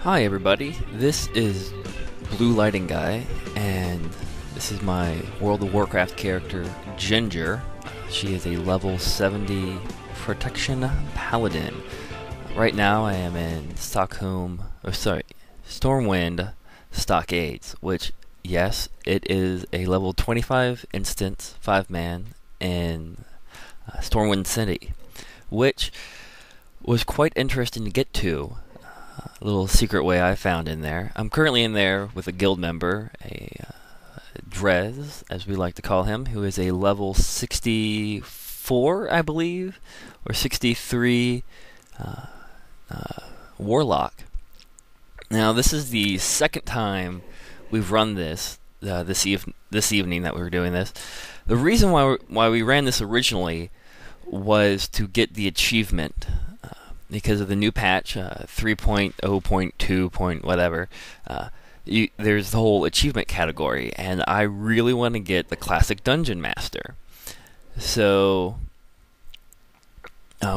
Hi everybody, this is Blue Lighting Guy, and this is my World of Warcraft character, Jinger. She is a level 70 Protection Paladin. Right now I am in Stormwind Stockaeds, which, yes, it is a level 25 instance, 5-man, in Stormwind City, which was quite interesting to get to. A little secret way I found in there. I'm currently in there with a guild member, a Drez, as we like to call him, who is a level 64, I believe, or 63 Warlock. Now, this is the second time we've run this this evening that we were doing this. The reason why we ran this originally was to get the achievement. Because of the new patch, 3.0.2. Whatever, there's the whole achievement category, and I really want to get the Classic Dungeon Master. So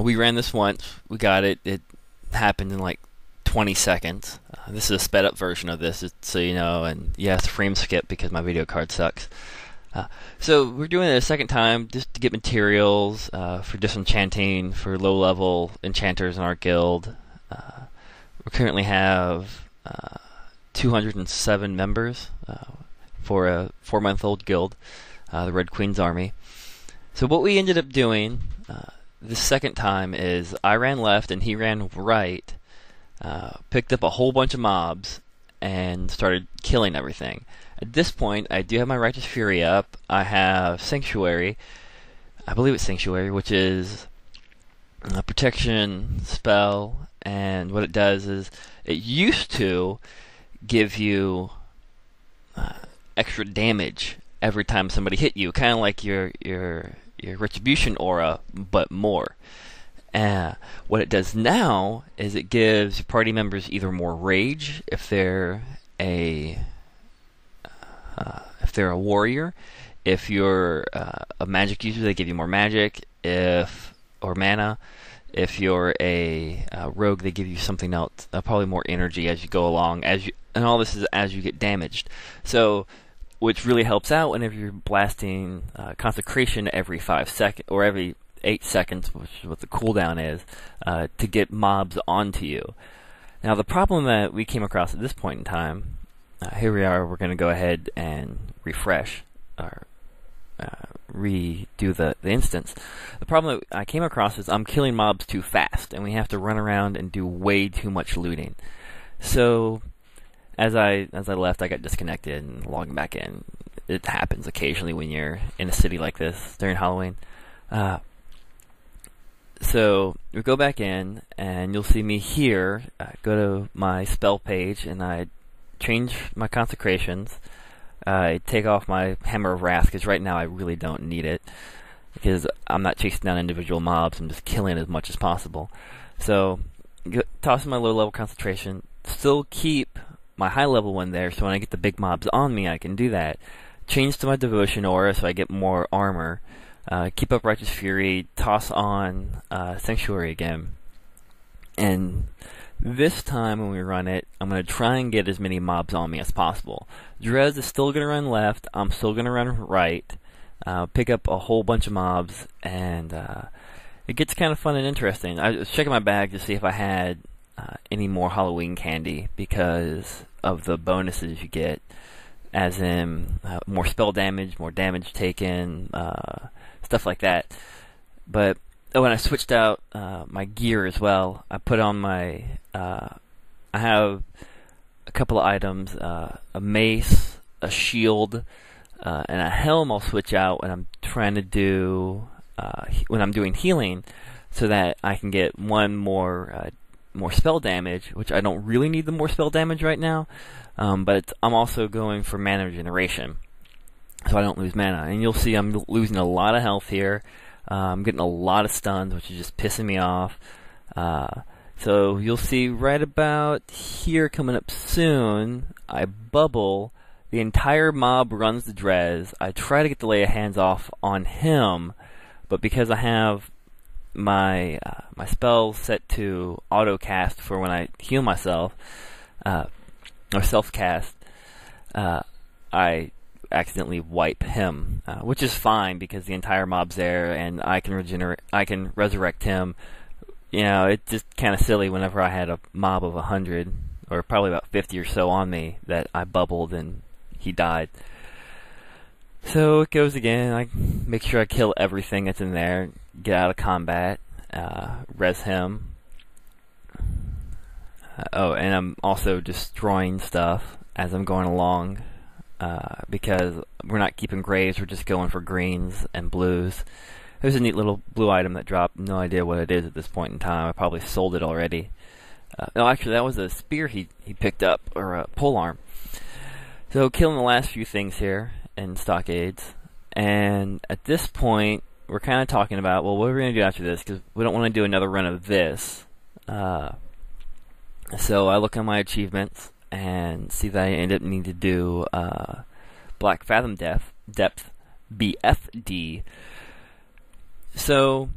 we ran this once, we got it. It happened in like 20 seconds. This is a sped up version of this, so you know, and yes, frame skip because my video card sucks. So we're doing it a second time just to get materials for disenchanting for low-level enchanters in our guild. We currently have 207 members for a 4-month-old guild, the Red Queen's Army. So what we ended up doing the second time is I ran left and he ran right, picked up a whole bunch of mobs, and started killing everything. At this point, I do have my Righteous Fury up. I have Sanctuary. I believe it's Sanctuary, which is a protection spell. And what it does is, it used to give you extra damage every time somebody hit you, kind of like your Retribution aura, but more. What it does now is it gives party members either more rage if they're a warrior. If you're a magic user, they give you more magic, or mana. If you're a rogue, they give you something else, probably more energy as you go along. And all this is as you get damaged. So, which really helps out whenever you're blasting consecration every 5 seconds or every 8 seconds, which is what the cooldown is, to get mobs onto you. Now, the problem that we came across at this point in time. Here we are, we're going to go ahead and refresh, or redo the instance. The problem that I came across is I'm killing mobs too fast, and we have to run around and do way too much looting. So, as I left, I got disconnected and logging back in. It happens occasionally when you're in a city like this during Halloween. So, we go back in, and you'll see me here, go to my spell page, and I change my consecrations. I take off my Hammer of Wrath, because right now I really don't need it, because I'm not chasing down individual mobs, I'm just killing as much as possible. So, toss my low level concentration, still keep my high level one there, so when I get the big mobs on me I can do that. Change to my Devotion aura so I get more armor. Keep up Righteous Fury, toss on Sanctuary again. And this time when we run it, I'm going to try and get as many mobs on me as possible. Drez is still going to run left, I'm still going to run right, pick up a whole bunch of mobs, and it gets kind of fun and interesting. I was checking my bag to see if I had any more Halloween candy because of the bonuses you get, as in more spell damage, more damage taken, stuff like that. But when I switched out my gear as well, I put on my I have a couple of items, a mace, a shield, and a helm I'll switch out when I'm trying to do when I'm doing healing, so that I can get one more spell damage, which I don't really need the more spell damage right now, but I'm also going for mana regeneration, so I don't lose mana. And you'll see I'm losing a lot of health here. I'm getting a lot of stuns, which is just pissing me off. So you'll see right about here coming up soon, I bubble, the entire mob runs the Drez. I try to get the lay of hands off on him, but because I have my my spell set to auto cast for when I heal myself, or self-cast, I accidentally wipe him, which is fine because the entire mob's there and I can resurrect him. You know, it's just kind of silly whenever I had a mob of 100, or probably about 50 or so on me, that I bubbled and he died. So it goes again. I make sure I kill everything that's in there, get out of combat, res him. Oh, and I'm also destroying stuff as I'm going along, because we're not keeping graves, we're just going for greens and blues. There's a neat little blue item that dropped. No idea what it is at this point in time. I probably sold it already. No, actually, that was a spear he picked up, or a polearm. So, killing the last few things here in Stockades. And at this point, we're kind of talking about, well, what are we going to do after this? Because we don't want to do another run of this. So, I look at my achievements and see that I end up needing to do Black Fathom Depth, BFD. So,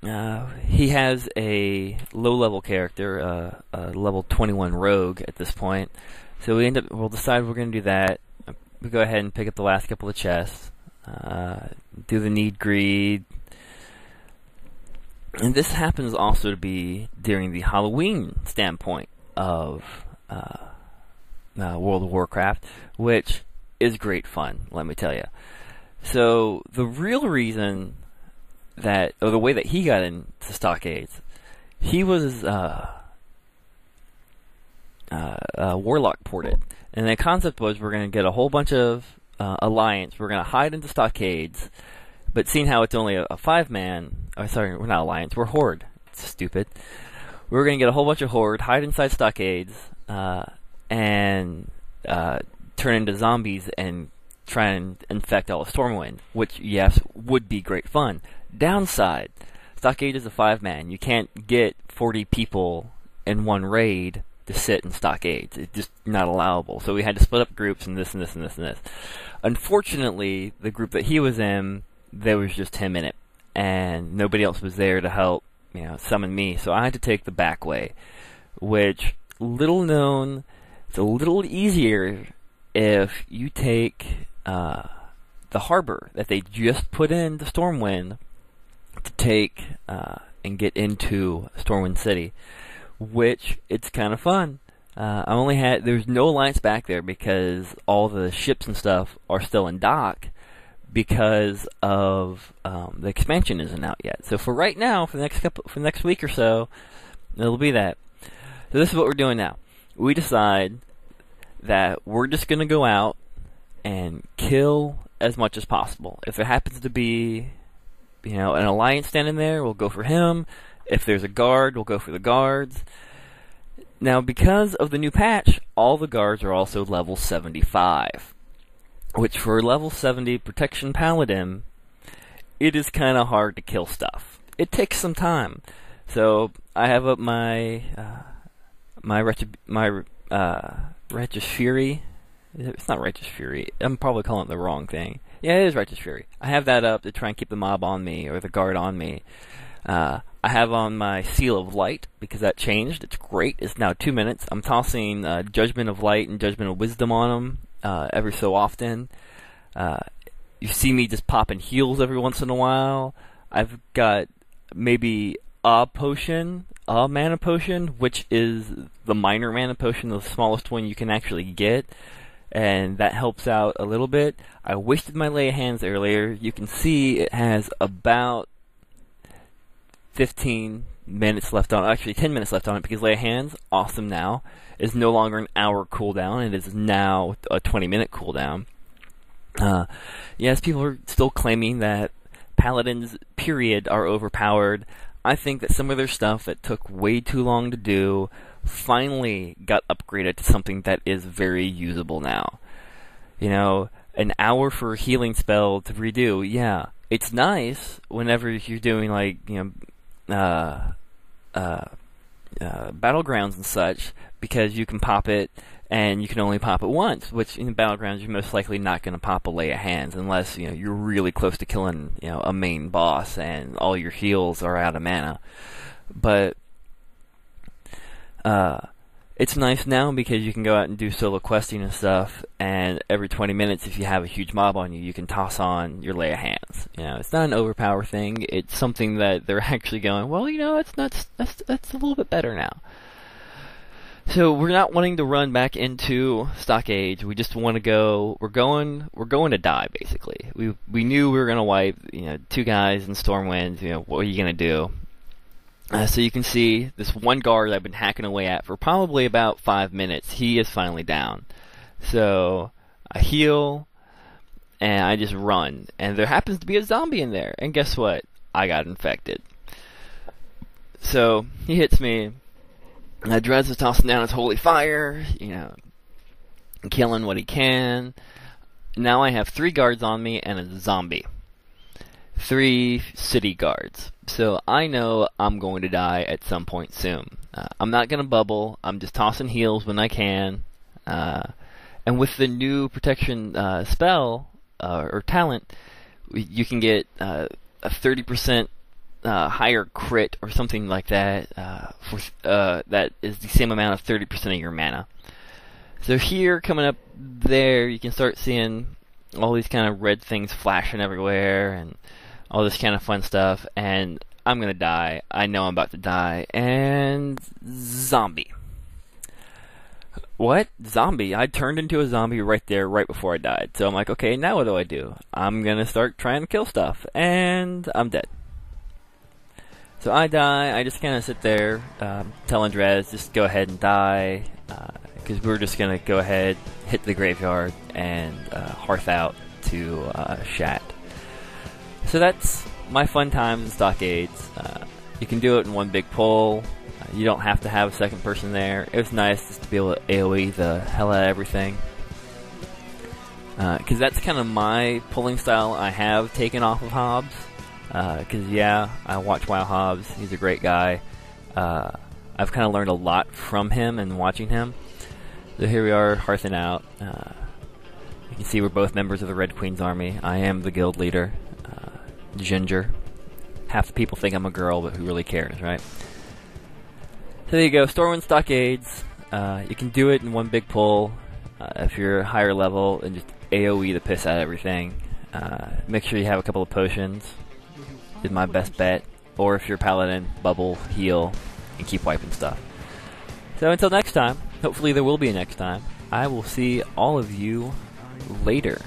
he has a low-level character, a level 21 rogue at this point. So we'll decide we're going to do that. We go ahead and pick up the last couple of chests, do the need greed. And this happens also to be during the Halloween standpoint of World of Warcraft, which is great fun, let me tell you. So the real reason or the way that he got into Stockades, he was Warlock ported, and the concept was we're going to get a whole bunch of Alliance, we're going to hide into Stockades, but seeing how it's only a 5-man, oh sorry, we're not Alliance, we're Horde, it's stupid, we're going to get a whole bunch of Horde, hide inside Stockades, and turn into zombies and try and infect all of Stormwind, which, yes, would be great fun. Downside, Stockade is a 5-man. You can't get 40 people in one raid to sit in Stockades. It's just not allowable. So we had to split up groups and this and this and this and this. Unfortunately, the group that he was in, there was just him in it, and nobody else was there to help, summon me. So I had to take the back way, which, little known, it's a little easier if you take the harbor that they just put into Stormwind to take and get into Stormwind City, which it's kind of fun. There's no Alliance back there because all the ships and stuff are still in dock because of the expansion isn't out yet. So for right now, for the next week or so, it'll be that. So this is what we're doing now. We decide that we're just going to go out and kill as much as possible. If there happens to be, an Alliance standing there, we'll go for him. If there's a guard, we'll go for the guards. Now, because of the new patch, all the guards are also level 75. Which, for level 70 Protection Paladin, it is kind of hard to kill stuff. It takes some time. So, I have up my Righteous Fury. It's not Righteous Fury. I'm probably calling it the wrong thing. Yeah, it is Righteous Fury. I have that up to try and keep the mob on me, or the guard on me. I have on my Seal of Light, because that changed. It's great. It's now 2 minutes. I'm tossing Judgment of Light and Judgment of Wisdom on them every so often. You see me just popping heals every once in a while. I've got maybe a mana potion, which is the minor mana potion, the smallest one you can actually get. And that helps out a little bit. I wasted my Lay of Hands earlier. You can see it has about 15 minutes left on it. Actually, 10 minutes left on it, because Lay of Hands, awesome now, is no longer an hour cooldown. It is now a 20-minute cooldown. Yes, people are still claiming that Paladins, period, are overpowered. I think that some of their stuff that took way too long to do finally got upgraded to something that is very usable now. An hour for a healing spell to redo, yeah, it's nice whenever you're doing battlegrounds and such, because you can pop it and you can only pop it once, which in battlegrounds you're most likely not going to pop a Lay of Hands unless you're really close to killing a main boss and all your heals are out of mana. But It's nice now because you can go out and do solo questing and stuff, and every 20 minutes, if you have a huge mob on you, you can toss on your Lay of Hands. You know, it's not an overpower thing. It's something that they're actually going, well, you know, that's a little bit better now. So we're not wanting to run back into Stockades. We just want to go. We're going to die basically. We knew we were going to wipe. You know, 2 guys in Stormwind. You know, what are you going to do? So you can see this one guard I've been hacking away at for probably about 5 minutes. He is finally down. So I heal, and I just run. And there happens to be a zombie in there. And guess what? I got infected. So he hits me. Drez is tossing down his holy fire, you know, killing what he can. Now I have 3 guards on me and a zombie. 3 city guards. So I know I'm going to die at some point soon. I'm not going to bubble. I'm just tossing heals when I can. And with the new protection spell or talent, you can get a 30% higher crit or something like that. That is the same amount of 30% of your mana. So here, coming up there, you can start seeing all these kind of red things flashing everywhere and all this kind of fun stuff, and I'm gonna die. I know I'm about to die, and zombie. What? Zombie? I turned into a zombie right there, right before I died. So I'm like, okay, now what do? I'm gonna start trying to kill stuff, and I'm dead. So I die. I just kind of sit there, telling Drez, just go ahead and die, because we're just gonna go ahead, hit the graveyard, and hearth out to Shat. So that's my fun times in Stockades. You can do it in one big pull. You don't have to have a second person there. It was nice just to be able to AoE the hell out of everything. Because that's kind of my pulling style I have taken off of Hobbs. Because, yeah, I watch WoW Hobbs. He's a great guy. I've kind of learned a lot from him and watching him. So here we are, hearthing out. You can see we're both members of the Red Queen's army. I am the guild leader. Jinger. Half the people think I'm a girl, but who really cares, right? So there you go, Stormwind Stockades. You can do it in one big pull if you're higher level and just AoE the piss out of everything. Make sure you have a couple of potions, is my best bet. Or if you're Paladin, bubble, heal, and keep wiping stuff. So until next time, hopefully there will be a next time, I will see all of you later.